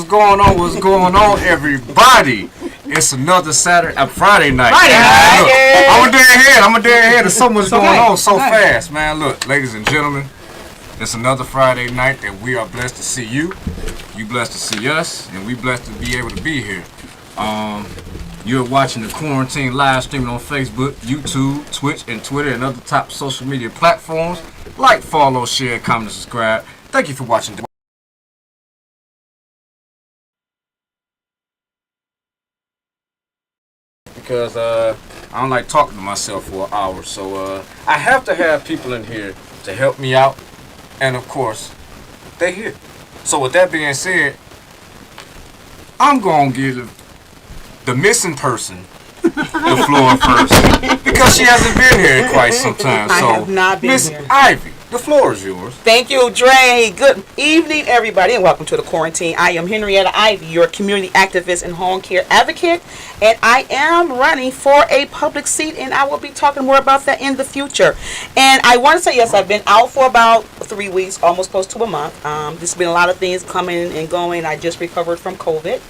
What's going on? What's going on, everybody? It's another Friday night. I'm a dead head. There's so much going on so fast, man. Look, ladies and gentlemen, it's another Friday night that we are blessed to see you. You blessed to see us, and we blessed to be able to be here. You're watching the quarantine live streaming on Facebook, YouTube, Twitch, and Twitter, and other top social media platforms. Like, follow, share, comment, and subscribe. Thank you for watching. Because I don't like talking to myself for an hour, so I have to have people in here to help me out, and of course, they're here. So with that being said, I'm gonna give the missing person the floor first because she hasn't been here in quite some time. So, I have not been Miss here. Ivy, the floor is yours. Thank you, Dre. Good evening, everybody, and welcome to the quarantine. I am Henrietta Ivy, your community activist and home care advocate, and I am running for a public seat, and I will be talking more about that in the future. And I want to say, yes, I've been out for about 3 weeks, almost close to a month. There's been a lot of things coming and going. I just recovered from COVID.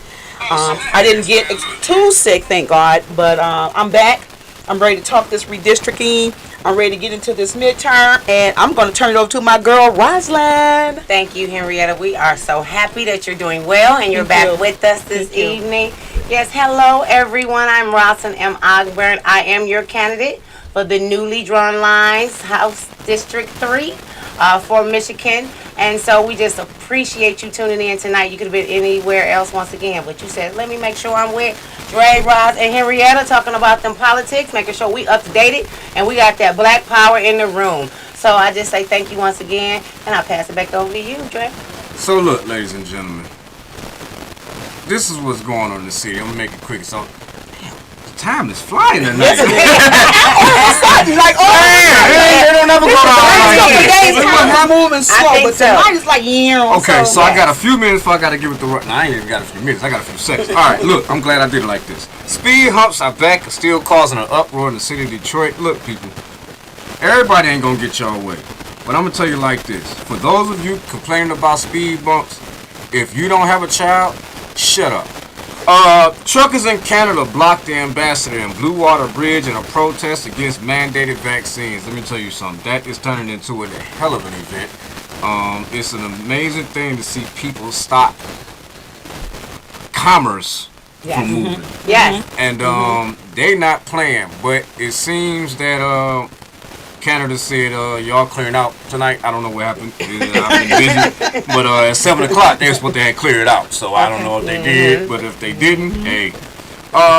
I didn't get too sick, thank God, but I'm back. I'm ready to talk this redistricting. I'm ready to get into this midterm, and I'm going to turn it over to my girl, Rosalind. Thank you, Henrietta. We are so happy that you're doing well and you're back with us this evening. Yes, hello, everyone. I'm Rosalind M. Ogburn. I am your candidate for the newly drawn lines, House District 3 for Michigan. And so we just appreciate you tuning in tonight. You could have been anywhere else once again, but you said, let me make sure I'm with Dre, Roz, and Henrietta talking about them politics, making sure we up to date and we got that black power in the room. So I just say thank you once again, and I'll pass it back over to you, Dre. So look, ladies and gentlemen, this is what's going on in the city. I'm gonna make it quick. So, time is flying tonight. Like, they don't never go we're moving slow, but tonight is like, okay, so I got a few minutes before I got to give it the run. No, I ain't even got a few minutes. I got a few seconds. All right, look, I'm glad I did it like this. Speed humps are back, still causing an uproar in the city of Detroit. Look, people, everybody ain't going to get y'all way. But I'm going to tell you like this. For those of you complaining about speed bumps, if you don't have a child, shut up. Truckers in Canada blocked the ambassador and Blue Water Bridge in a protest against mandated vaccines. Let me tell you something. That is turning into a hell of an event. It's an amazing thing to see people stop commerce from moving. Yes. And they not playing, but it seems that Canada said y'all clearing out tonight. I don't know what happened. I've been busy. But at 7 o'clock, they were supposed to have cleared out. So I don't know if they did. But if they didn't, hey.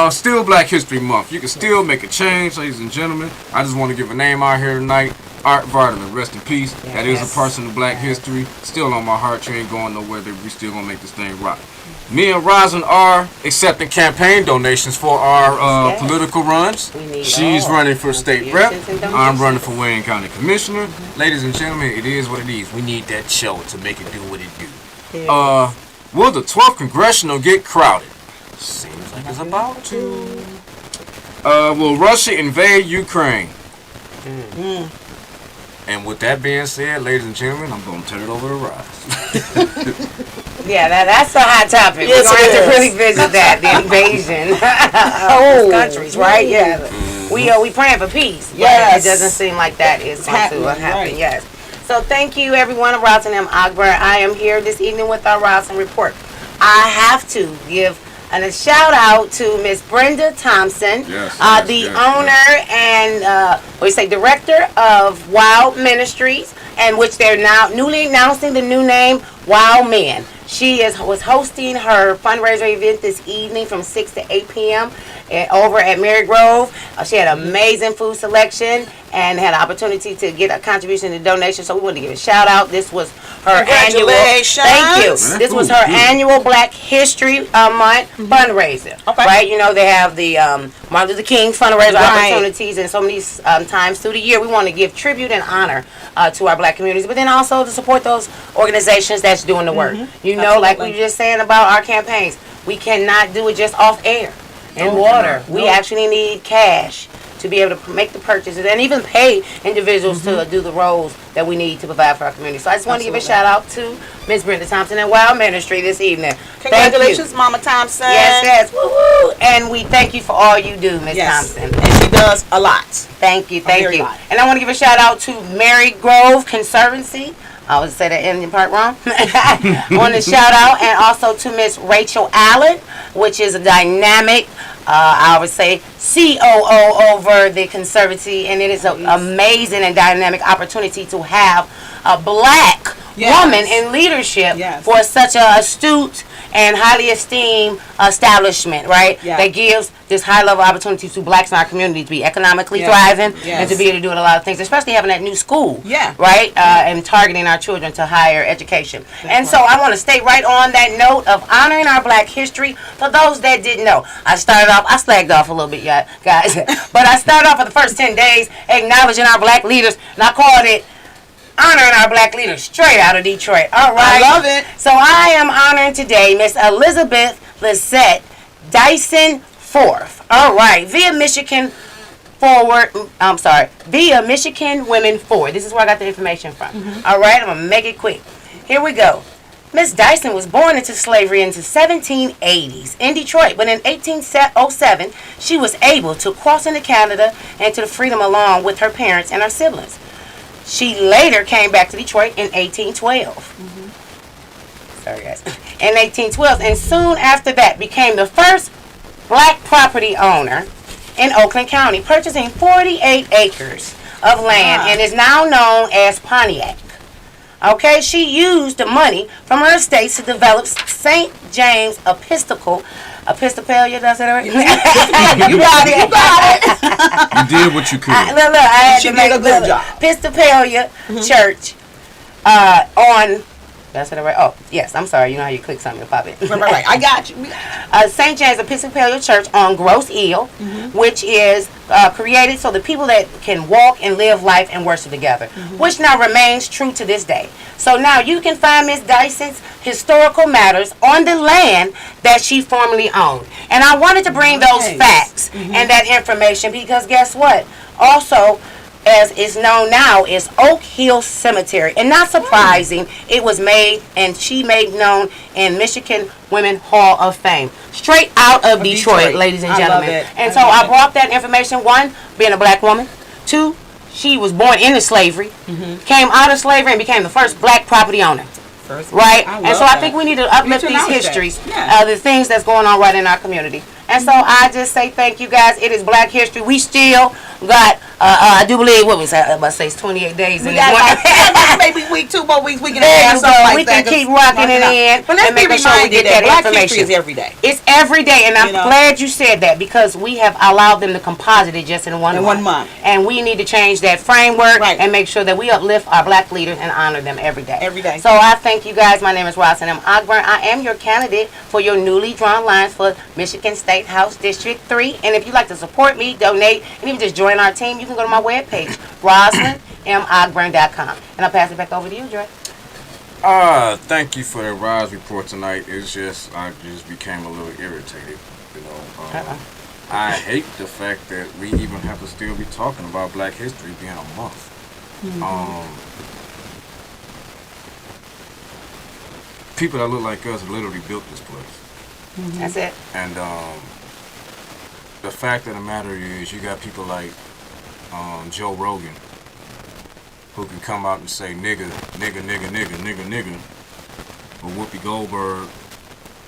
Still Black History Month. You can still make a change, ladies and gentlemen. I just want to give a name out here tonight. Art Vardaman, rest in peace. Yes. That is a person of Black history. Still on my heart. You ain't going nowhere. We still going to make this thing rock. Me and Rosin are accepting campaign donations for our political runs. She's running for state rep. I'm running for Wayne County Commissioner. Ladies and gentlemen, it is what it is. We need that show to make it do what it do. Yeah. Will the 12th Congressional get crowded? Seems like it's about to. Will Russia invade Ukraine? And with that being said, ladies and gentlemen, I'm going to turn it over to Roz. Yeah, that's a hot topic. Yes, we're going to have to really visit that, the invasion of countries, right? Yeah. We praying for peace. Yes. It doesn't seem like that is going to happen. Right. Yes. So thank you, everyone of Rosalind M. Ogburn. I am here this evening with our Rosalind Report. I have to give a shout out to Miss Brenda Thompson, the owner and director of Wild Ministries, and which they're now newly announcing the new name, Wild Men. She was hosting her fundraiser event this evening from 6 to 8 p.m. Over at Mary Grove. She had amazing food selection and had an opportunity to get a contribution and donation. So we wanted to give a shout out. This was her annual. Thank you. This was her annual Black History Month fundraiser. Okay. Right? You know, they have the Martin Luther King fundraiser opportunities, and so many times through the year we want to give tribute and honor to our Black communities, but then also to support those organizations that's doing the work. You know, like we were just saying about our campaigns, we cannot do it just off air and water. We actually need cash to be able to make the purchases and even pay individuals to do the roles that we need to provide for our community. So I just want to give a shout out to Ms. Brenda Thompson and Wild Ministry this evening. Congratulations, Mama Thompson. Yes, woo-woo. And we thank you for all you do, Ms. Thompson. And she does a lot. Thank you. And I want to give a shout out to Mary Grove Conservancy. I would say that ending part wrong. I want to shout out, and also to Miss Rachel Allen, which is a dynamic, I would say, COO over the Conservancy, and it is an amazing and dynamic opportunity to have a black woman in leadership for such a astute and highly esteemed establishment, right? That gives this high level opportunity to blacks in our community to be economically thriving and to be able to do a lot of things, especially having that new school, right? And targeting our children to higher education. So I want to stay right on that note of honoring our black history. For those that didn't know, I slagged off a little bit, guys, but I started off for the first 10 days acknowledging our black leaders, and I called it honoring our black leaders straight out of Detroit. All right. I love it. So I am honoring today Miss Elizabeth Lissette Dyson Fourth. All right. Via Michigan Women Forward. This is where I got the information from. All right. I'm going to make it quick. Here we go. Miss Dyson was born into slavery in the 1780s in Detroit, but in 1807, she was able to cross into Canada and to the freedom along with her parents and her siblings. She later came back to Detroit in 1812. Sorry, guys. In 1812, and soon after that became the first black property owner in Oakland County, purchasing 48 acres of land and is now known as Pontiac. Okay, she used the money from her estates to develop St. James Episcopalian, that's it right? You got it. You did what you could. I had She to did make a good job. Episcopalian Church on. That's it right. Oh, yes. I'm sorry. You know how you click something to pop it. Right. I got you. St. James Episcopalian Church on Grosse Ile, which is created so the people that can walk and live life and worship together, which now remains true to this day. So now you can find Miss Dyson's historical matters on the land that she formerly owned. And I wanted to bring those facts and that information because guess what? Also, as is known now, is Oak Hill Cemetery. And not surprising, it was made and she made known in Michigan Women Hall of Fame. Straight out of Detroit, ladies and gentlemen. And so I brought that information, one, being a black woman, two, she was born into slavery, came out of slavery and became the first black property owner. Right? And so I think we need to uplift these histories, the things that's going on right in our community. And so I just say thank you guys. It is Black History. We still got, I do believe, what we say, I'm about to say it's 28 days. We got maybe week, 2 more weeks, we can have something like that. We can keep rocking it in. But let's and be making sure we get that Black information. History is every day. It's every day, and I'm glad you said that because we have allowed them to composite it just in one month. And we need to change that framework and make sure that we uplift our black leaders and honor them every day. Every day. So I thank you guys. My name is Roslyn M. Ogburn. I am your candidate for your newly drawn lines for Michigan State House District 3. And if you'd like to support me, donate, and even just join our team, you can go to my webpage, RoslynMOgburn.com. And I'll pass it back over to you, Dre. Thank you for the Rise report tonight. It's just, I just became a little irritated, you know. I hate the fact that we even have to still be talking about Black History being a month. People that look like us literally built this place. That's it. And the fact of the matter is, you got people like Joe Rogan who can come out and say nigga, nigga, nigga, nigga, nigga, nigga. But Whoopi Goldberg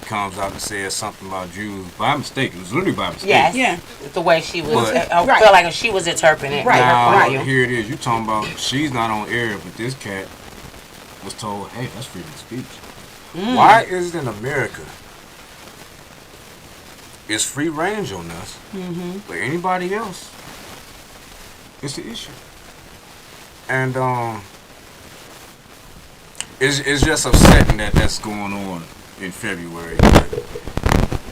comes out and says something about Jews by mistake. It was literally by mistake. Yes. Yeah. The way she was, I feel like she was interpreting it. Now, here it is. You talking about she's not on air, but this cat was told, hey, that's freedom of speech. Why is it in America it's free range on us, but anybody else, it's the issue. And it's just upsetting that that's going on in February. But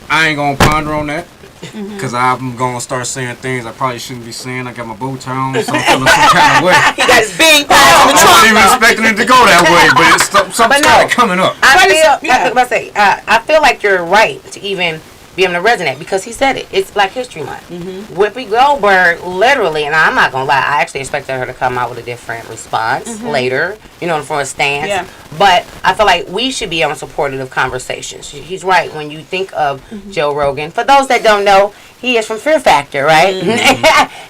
I ain't gonna ponder on that because I'm gonna start saying things I probably shouldn't be saying. I got my bow tie on, so I'm feeling some kind of way. He got his bing on the I wasn't even expecting it to go that way, but it's something started coming up. I feel like you're right to even be able to resonate because he said it. It's Black History Month. Whoopi Goldberg, literally, and I'm not gonna lie, I actually expected her to come out with a different response later, for a stance. Yeah. But I feel like we should be on supportive conversations. He's right. When you think of Joe Rogan, for those that don't know, he is from Fear Factor, right?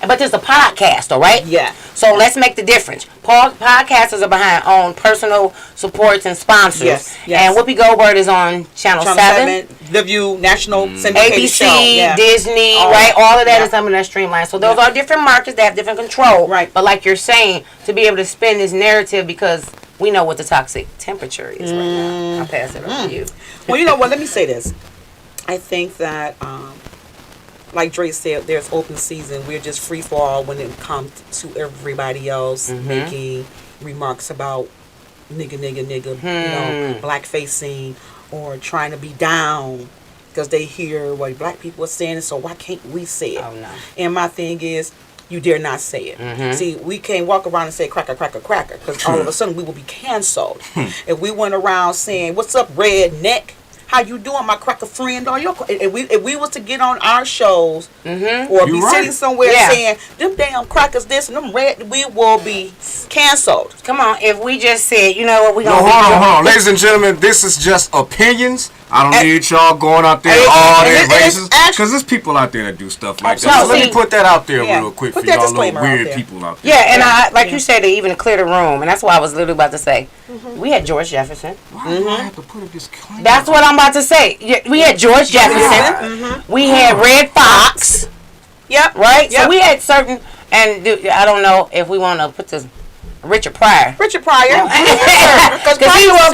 But there's a podcaster, right? Yeah. So let's make the difference. Podcasters are behind own personal supports and sponsors. Yes. And Whoopi Goldberg is on Channel 7. The View, national syndicated ABC, show. Yeah. Disney, right? All of that is something that's streamlined. So those are different markets that have different control. Right. But like you're saying, to be able to spin this narrative because we know what the toxic temperature is right now. I'll pass it over to you. Well, you know what? Let me say this. I think that, like Dre said, there's open season. We're just free for all when it comes to everybody else making remarks about nigga, black facing or trying to be down because they hear what black people are saying. So why can't we say it? Oh, no. And my thing is, you dare not say it. See, we can't walk around and say cracker, cracker, cracker because all of a sudden we will be canceled. If we went around saying, what's up, redneck? How you doing, my cracker friend? If we was to get on our shows or be sitting somewhere saying, them damn crackers this and them red, we will be canceled. Come on, if we just said, you know what, we No, gonna hold on. Ladies and gentlemen, this is just opinions. I don't need y'all going out there all that racist. Because there's people out there that do stuff like that. So let me put that out there real quick for y'all know weird people out there. Yeah, and I like you said, they even clear the room, and that's what I was literally about to say. We had George Jefferson. Why do I have to put a disclaimer? That's what I'm about to say. We had George Jefferson. We had Red Fox. Yep. Right? So we had certain, and I don't know if we want to put this, Richard Pryor. Because he went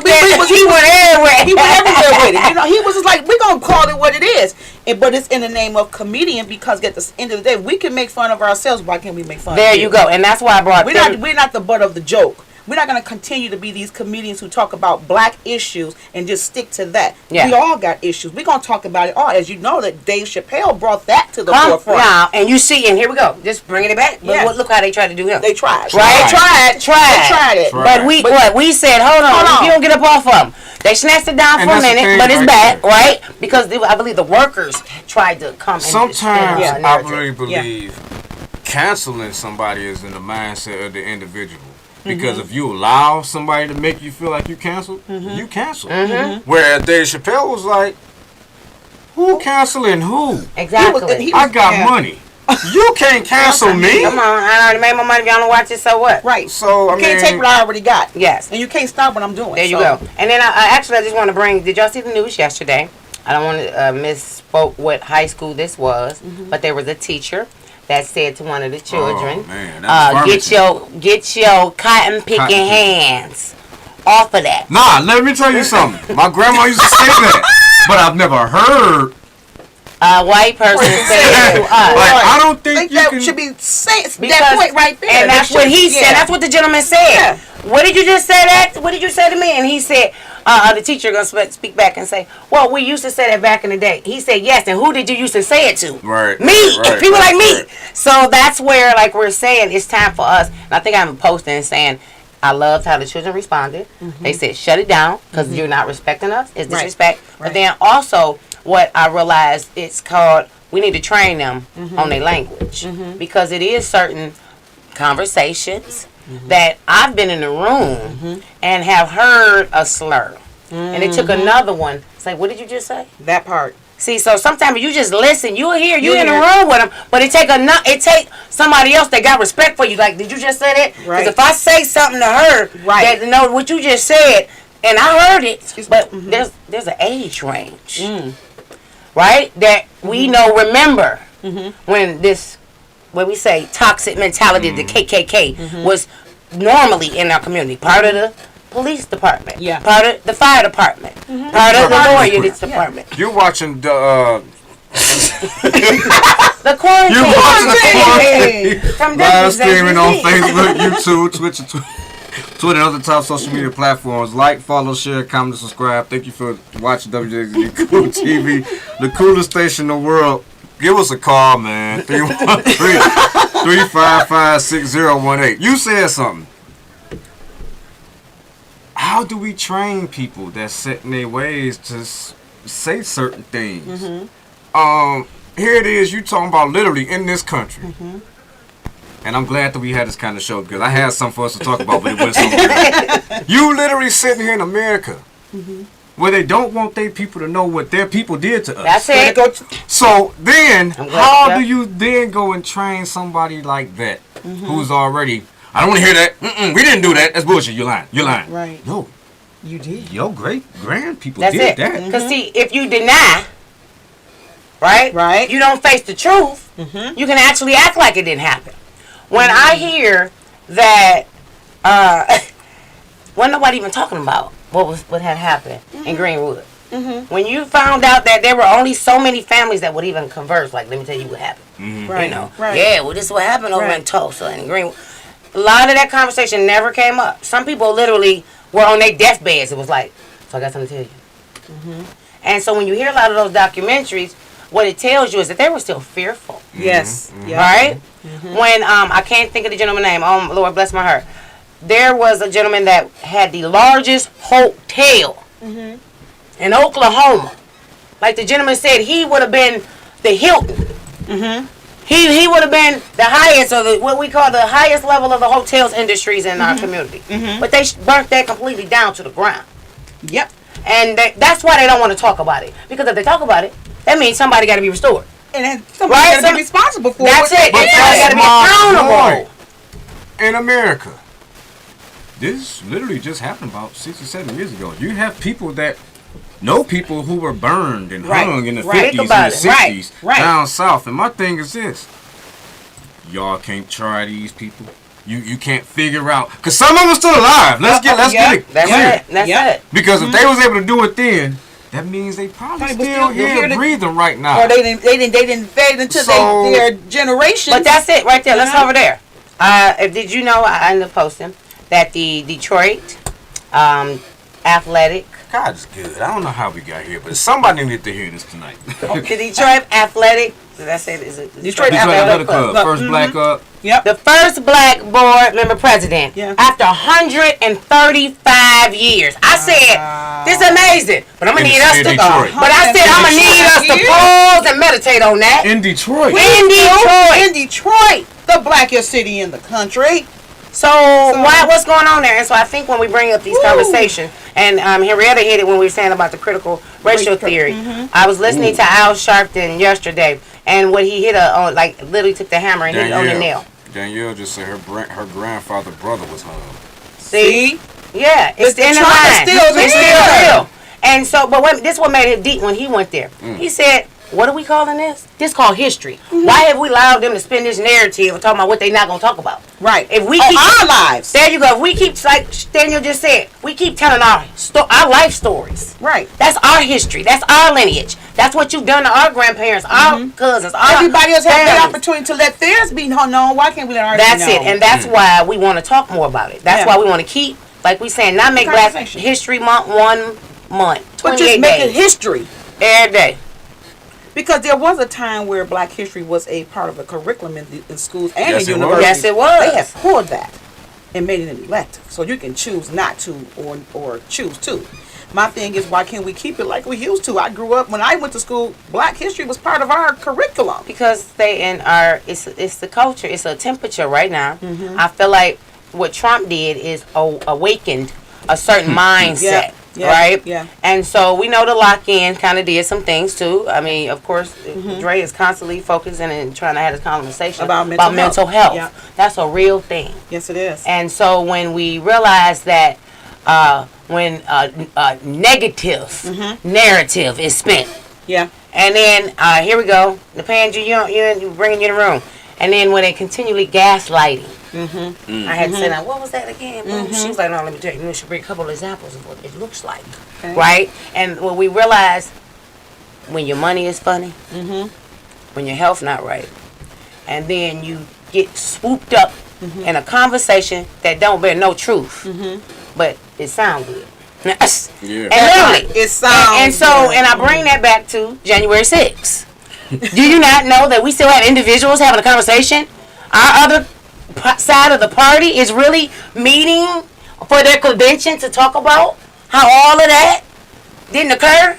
everywhere. He went everywhere with it. He was just like, we're going to call it what it is. But it's in the name of comedian because at the end of the day, we can make fun of ourselves. Why can't we make fun of you? There you go. And that's why I brought We're not the butt of the joke. We're not going to continue to be these comedians who talk about black issues and just stick to that. Yeah. We all got issues. We're going to talk about it all. As you know, that Dave Chappelle brought that to the forefront. Now, and you see, and here we go. Just bringing it back. But look how they tried to do him. They tried. Right? They tried it. But we said, hold on. You don't get up off of them. They snatched it down for a minute, but it's back, right? Because I believe the workers tried to come and sometimes I really believe canceling somebody is in the mindset of the individual. Because if you allow somebody to make you feel like you canceled, you canceled. Whereas Dave Chappelle was like, who canceling who? Exactly. I got money. You can't cancel me. Come on, I already made my money. If y'all don't watch it, so what? Right. So you can't take what I already got. Yes. And you can't stop what I'm doing. There you go. And then I just want to bring, did y'all see the news yesterday? I don't want to misspoke what high school this was, but there was a teacher that said to one of the children, get your cotton picking hands off of that. Nah, let me tell you something. My grandma used to say that, but I've never heard a white person say to us. I don't think that should be said. That point right there. And that's what he said. That's what the gentleman said. Yeah. What did you just say that? What did you say to me? And he said, the teacher going to speak back and say, well, we used to say that back in the day. He said, yes, and who did you used to say it to? Right. Me. People like me. So that's where, like we're saying, it's time for us. And I think I'm posting and saying, I loved how the children responded. They said, shut it down because you're not respecting us. It's disrespect. Right. But then also, what I realized, it's called, we need to train them on their language. Because it is certain conversations that I've been in the room and have heard a slur. And it took another one. Say, what did you just say? That part. See, so sometimes you just listen. You'll hear. You're in the room with them. But it take somebody else that got respect for you. Like, did you just say that? Because if I say something to her, that know what you just said, and I heard it, but there's an age range, right? That we know. Remember when this, what we say, toxic mentality, the KKK was normally in our community, part of the police department, part of the fire department, part of the lawyer department. You're watching the the quarantine. You're watching the quarantine. From live streaming on Facebook, YouTube, Twitch, Twitter, and other top social media platforms. Like, follow, share, comment, subscribe. Thank you for watching WJZ Cool TV, the coolest station in the world. Give us a call, man. 313-355-6018. You said something. How do we train people that set in their ways to say certain things? here it is. You talking about literally in this country. And I'm glad that we had this kind of show because I had something for us to talk about, but it went somewhere. You literally sitting here in America where they don't want their people to know what their people did to us. That's it. So then, how do you then go and train somebody like that who's already, I don't want to hear that. We didn't do that. That's bullshit. You're lying. You're lying. Right. No. You did. Your great-grand people That's did it. that. Because see, if you deny, right, you don't face the truth, you can actually act like it didn't happen. When I hear that, wasn't nobody even talking about what had happened in Greenwood. When you found out that there were only so many families that would even converse, like, let me tell you what happened. Right. You know, Right. yeah, well, this is what happened over in Tulsa and Greenwood. A lot of that conversation never came up. Some people literally were on their deathbeds. It was like, so I got something to tell you. And so when you hear a lot of those documentaries, what it tells you is that they were still fearful. Yes. Right? When, I can't think of the gentleman's name. Oh, Lord bless my heart. There was a gentleman that had the largest hotel in Oklahoma. Like the gentleman said, he would have been the Hilton. He would have been the highest, or what we call the highest level of the hotels industries in our community. But they burnt that completely down to the ground. Yep. And that's why they don't want to talk about it. Because if they talk about it, that means somebody got to be restored. And then somebody's got to be responsible for That's it. But Somebody got to be accountable. In America, this literally just happened about 67 years ago. You have people that know people who were burned and hung in the 50s and the 60s down south. And my thing is this. Y'all can't try these people. You can't figure out. Because some of them are still alive. Let's get it clear. That's it. Because if they was able to do it then, that means they probably still here breathing right now. Or they didn't fade into their generation. But that's it right there. Let's go over there. Did you know, I ended up posting that the Detroit Athletic. God is good. I don't know how we got here, but somebody needed to hear this tonight. The Detroit Athletic. Did I say is it Detroit Athletic Club. First black up. Yep. The first black board member president after 135 years. I said, this is amazing, but I'm gonna need us to go. But I said I'm gonna need us to pause and meditate on that. In Detroit. In Detroit, the blackest city in the country. So what's going on there? And so I think when we bring up these conversations, and Henrietta hit it when we were saying about the critical racial theory. I was listening to Al Sharpton yesterday, and what he hit on, like literally took the hammer and hit it on the nail. Danielle just said her grandfather's brother was hung. See? Yeah, it's in the line. It's still real. And so, but this what made it deep when he went there. He said, what are we calling this? This called history. Why have we allowed them to spin this narrative of talking about what they're not going to talk about? Right. If we keep our lives. There you go. If we keep, like Daniel just said, we keep telling our life stories. Right. That's our history. That's our lineage. That's what you've done to our grandparents, our cousins, everybody else has the opportunity to let theirs be known. Why can't we let ours be known? That's it. And that's why we want to talk more about it. That's why we want to keep, like we saying, not make Black History Month 1 month. But just make it history. Every day. Because there was a time where Black history was a part of the curriculum in schools and in universities. Yes, it was. They have pulled that and made it an elective. So you can choose not to or choose to. My thing is, why can't we keep it like we used to? I grew up, when I went to school, Black history was part of our curriculum. Because it's the culture. It's a temperature right now. I feel like what Trump did is awakened a certain mindset. Right? Yeah. And so we know the lock-in kind of did some things too. I mean, of course, Dre is constantly focusing and trying to have this conversation about mental health. Yeah. That's a real thing. Yes, it is. And so when we realize that when negative narrative is spent. Yeah. And then, here we go. The Panju, you bringing you in the room. And then when they continually gaslighting. I had to say, now, what was that again? She was like, no, let me tell you. You should bring a couple of examples of what it looks like. Okay. Right? And when we realize when your money is funny, when your health not right, and then you get swooped up in a conversation that don't bear no truth, but it sounds good. And literally, it sounds and so, good. And I bring that back to January 6th. Do you not know that we still have individuals having a conversation? Our other side of the party is really meeting for their convention to talk about how all of that didn't occur.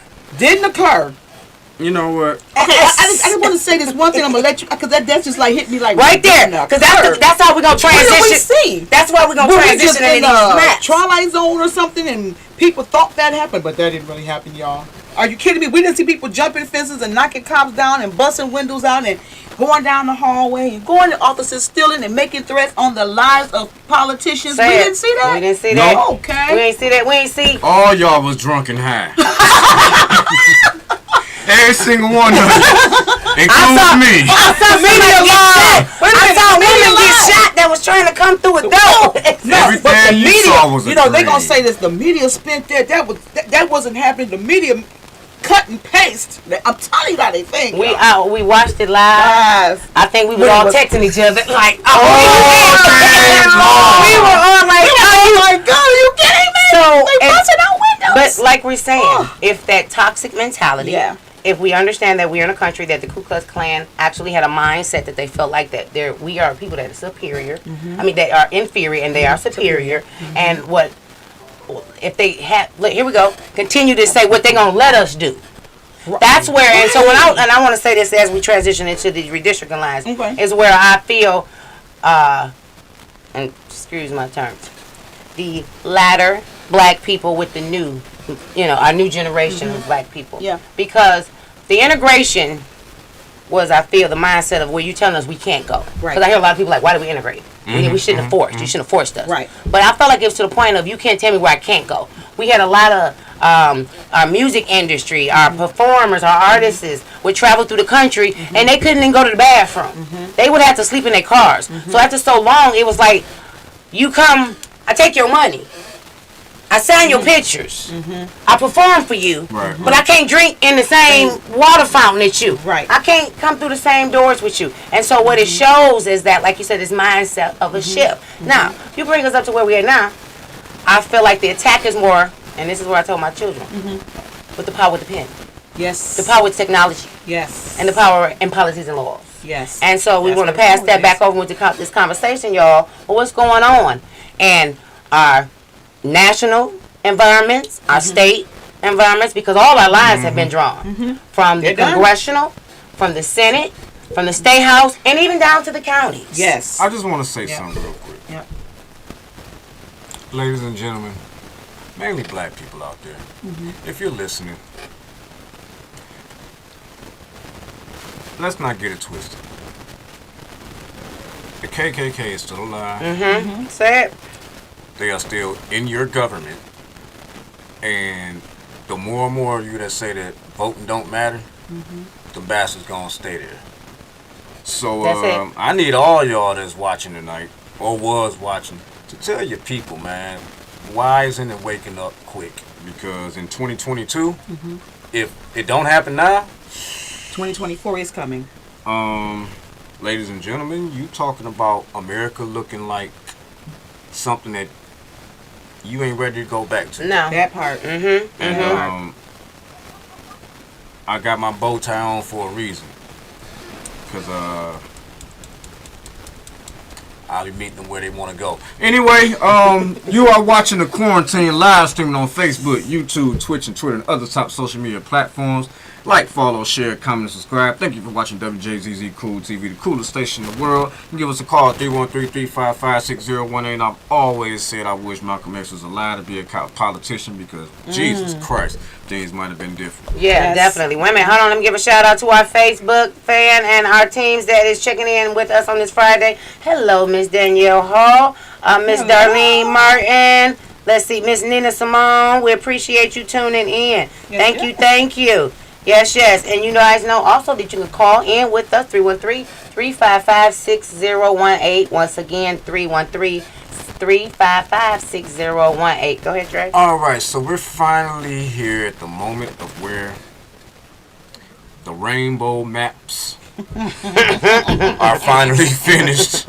You know what? Okay, I just want to say this one thing. I'm gonna let you, because that's just like hit me like right there. Because that's how we're gonna transition. What do we see? That's why we're gonna transition into these maps. Twilight Zone or something, and people thought that happened, but that didn't really happen, y'all. Are you kidding me? We didn't see people jumping fences and knocking cops down and busting windows out and going down the hallway and going to offices, stealing and making threats on the lives of politicians. We didn't see that. We didn't see that. No. Okay. We ain't see that. We ain't see. All y'all was drunk and high. Every single one of you, including me. I saw women get shot that was trying to come through a door. Everything you saw was a they gonna say this. The media spent that wasn't happening. The media cut and paste. I'm telling you how they think. We watched it live. I think we were all texting each other like, we were all like, oh my God, are you kidding me? So they busted out windows. But like we're saying, if that toxic mentality. Yeah. If we understand that we're in a country that the Ku Klux Klan actually had a mindset that they felt like that we are people that are superior. Mm-hmm. I mean, they are inferior and they are superior. Mm-hmm. And what if they have? Here we go. Continue to say what they're gonna let us do. Right. That's where. And so when I want to say this as we transition into the redistricting lines, is where I feel, and excuse my terms, the latter black people with the new. Our new generation of black people. Yeah. Because the integration was, I feel, the mindset of where you telling us we can't go. Right. Because I hear a lot of people like, why do we integrate? We shouldn't have forced. You shouldn't have forced us. Right. But I felt like it was to the point of you can't tell me where I can't go. We had a lot of our music industry, our performers, our artists would travel through the country and they couldn't even go to the bathroom. They would have to sleep in their cars. So after so long, it was like, you come, I take your money. I sign your pictures. I perform for you, but I can't drink in the same water fountain that you. Right. I can't come through the same doors with you. And so what it shows is that, like you said, this mindset of a shift. Now, you bring us up to where we are now. I feel like the attack is more, and this is what I told my children, with the power with the pen. Yes. The power with technology. Yes. And the power in policies and laws. Yes. And so we want to pass that back over with this conversation, y'all. Well, what's going on? And our national environments, our state environments, because all our lines have been drawn from the congressional, from the Senate, from the state house, and even down to the counties. Yes. I just want to say something real quick. Yep. Ladies and gentlemen, mainly black people out there, if you're listening, let's not get it twisted. The KKK is still alive. Say it. They are still in your government, and the more and more of you that say that voting don't matter, the bastards gonna stay there. So I need all y'all that's watching tonight, or was watching, to tell your people, man, why isn't it waking up quick? Because in 2022, if it don't happen now, 2024 is coming. Ladies and gentlemen, you talking about America looking like something that you ain't ready to go back to. No. That part. And, I got my bow tie on for a reason. Because I'll be meeting them where they want to go. Anyway, you are watching the Quarantine live streaming on Facebook, YouTube, Twitch, and Twitter, and other top social media platforms. Like, follow, share, comment, and subscribe. Thank you for watching WJZZ Cool TV, the coolest station in the world. You can give us a call, 313-355-6018. I've always said I wish Malcolm X was alive to be a politician because, Jesus Christ, things might have been different. Yeah, definitely. Wait a minute, hold on. Let me give a shout out to our Facebook fan and our teams that is checking in with us on this Friday. Hello, Miss Danielle Hall, Miss Darlene Martin. Let's see, Miss Nina Simone. We appreciate you tuning in. Thank you. Yes. And you guys know also that you can call in with us, 313-355-6018. Once again, 313-355-6018. Go ahead, Dre. All right, so we're finally here at the moment of where the rainbow maps are finally finished.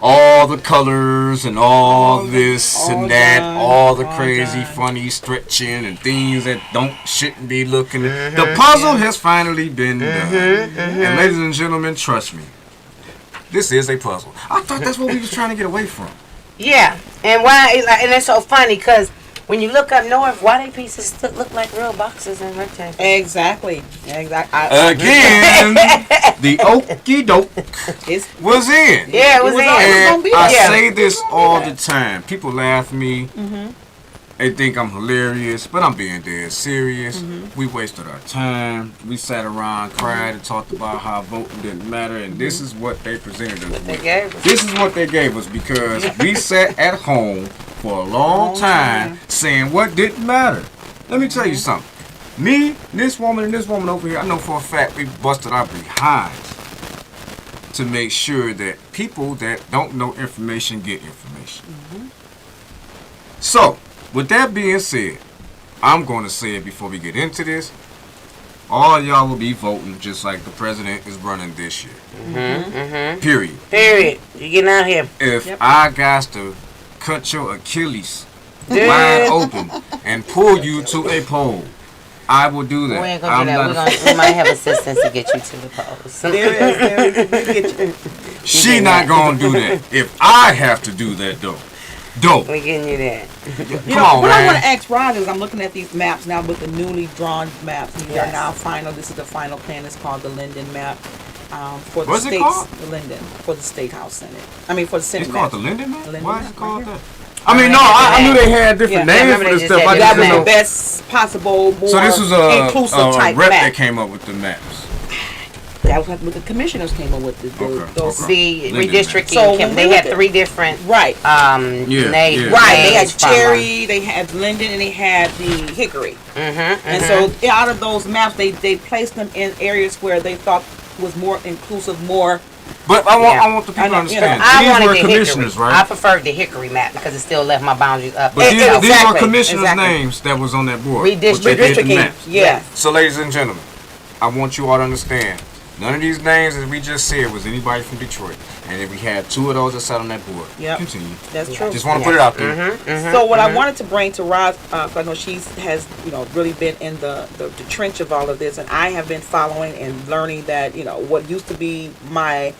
All the colors and all this and that, all the crazy, funny stretching and things that shouldn't be looking. The puzzle has finally been done. And ladies and gentlemen, trust me, this is a puzzle. I thought that's what we was trying to get away from. Yeah, and why? And it's so funny because when you look up north, why they pieces look like real boxes and rectangles? Exactly. Again, the okie doke was in. Yeah, it was in. And I say this all the time. People laugh at me. They think I'm hilarious, but I'm being dead serious. We wasted our time. We sat around, cried, and talked about how voting didn't matter, and this is what they presented us with. This is what they gave us because we sat at home for a long time saying what didn't matter. Let me tell you something. Me, this woman, and this woman over here, I know for a fact we busted our behinds to make sure that people that don't know information get information. So, with that being said, I'm going to say it before we get into this. All y'all will be voting just like the president is running this year. Period. You getting out here. If I got to cut your Achilles wide open and pull you to a pole, I will do that. We ain't going to do that. We might have assistance to get you to the polls. She not going to do that. If I have to do that, though. Dope. We're getting you that. Come on, what I want to ask Ron is I'm looking at these maps now with the newly drawn maps. These are now final. This is the final plan. It's called the Linden Map for the What's states. It called? The Linden for the State House Senate. I mean for the Senate. It's map. called the Linden Map? Linden Why Map is it called right that? I mean, no, I knew they had different names for this stuff. I That just was didn't the know. best possible, more So this was inclusive a type rep map. that came up with the maps. That was what the commissioners came up with. Those The Linden redistricting, So when they we had look at- 3 different right. names. Right, they had Cherry, they had Linden, and they had the Hickory. And so out of those maps, they placed them in areas where they thought was more inclusive, more. But I want the people to understand. I These wanted were the commissioners, Hickory. I right? preferred the Hickory map because it still left my boundaries up. But these were Exactly, commissioners' exactly. names that was on that board. Redistricting. Yeah. So, ladies and gentlemen, I want you all to understand. None of these names that we just said was anybody from Detroit. And if we had 2 of those that sat on that board. Yep. Continue. That's true. Just want to put it out there. So what I wanted to bring to Roz, I know she has really been in the trench of all of this, and I have been following and learning that what used to be my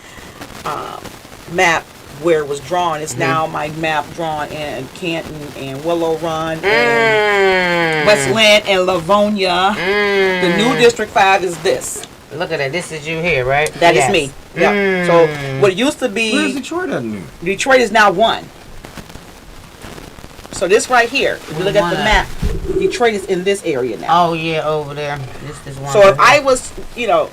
map where it was drawn is now my map drawn in Canton and Willow Run and Westland and Livonia. The new District 5 is this. Look at that. This is you here, right? That is me. Yeah. So what used to be Where's Detroit at now? Detroit is now 1. So this right here, if you look at the map, Detroit is in this area now. Oh yeah, over there. This is one. So if I was,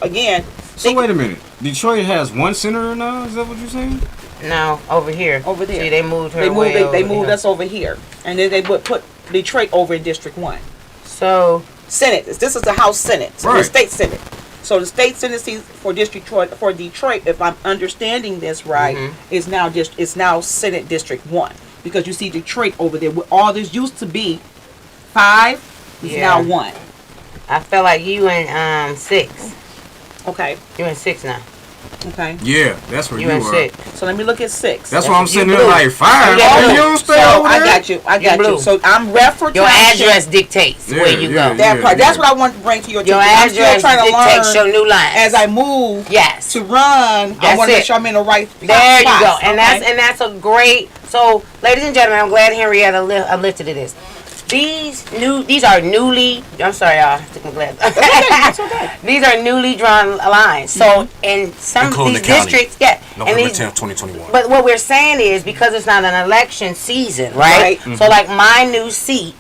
again. So wait a minute. Detroit has 1 senator now? Is that what you're saying? No, over here. Over there. See, they moved her They way moved us over here, and then they would put Detroit over in District 1. So Senate. This is the House Senate. So Right. the state Senate. So the state Senate seats for Detroit, if I'm understanding this right, is now Senate District 1, because you see Detroit over there. All this used to be 5 is now 1. I felt like you in 6. Okay. You in 6 now. Okay. Yeah, that's where You you in were. 6. So let me look at 6. That's why I'm sitting you there blue. like 5. Yeah, Oh, blue. you don't stay So over I there? got you. blue. So I'm Redford Your Township. address dictates Yeah, where you yeah, go. That part. That's yeah. what I want to bring to your Your attention. I'm still address trying to dictates your learn new line. as I move Yes. to run. I That's want to make it. sure I'm in the right There you go. spots. And Okay. that's a great. So, ladies and gentlemen, I'm glad Henrietta lifted it is. These are newly. I'm sorry, y'all. I took my glasses. That's okay. These are newly drawn lines. So in some of Including these the county. districts, and November these, 10th, 2021. but what we're saying is because it's not an election season, right? So like my new seat,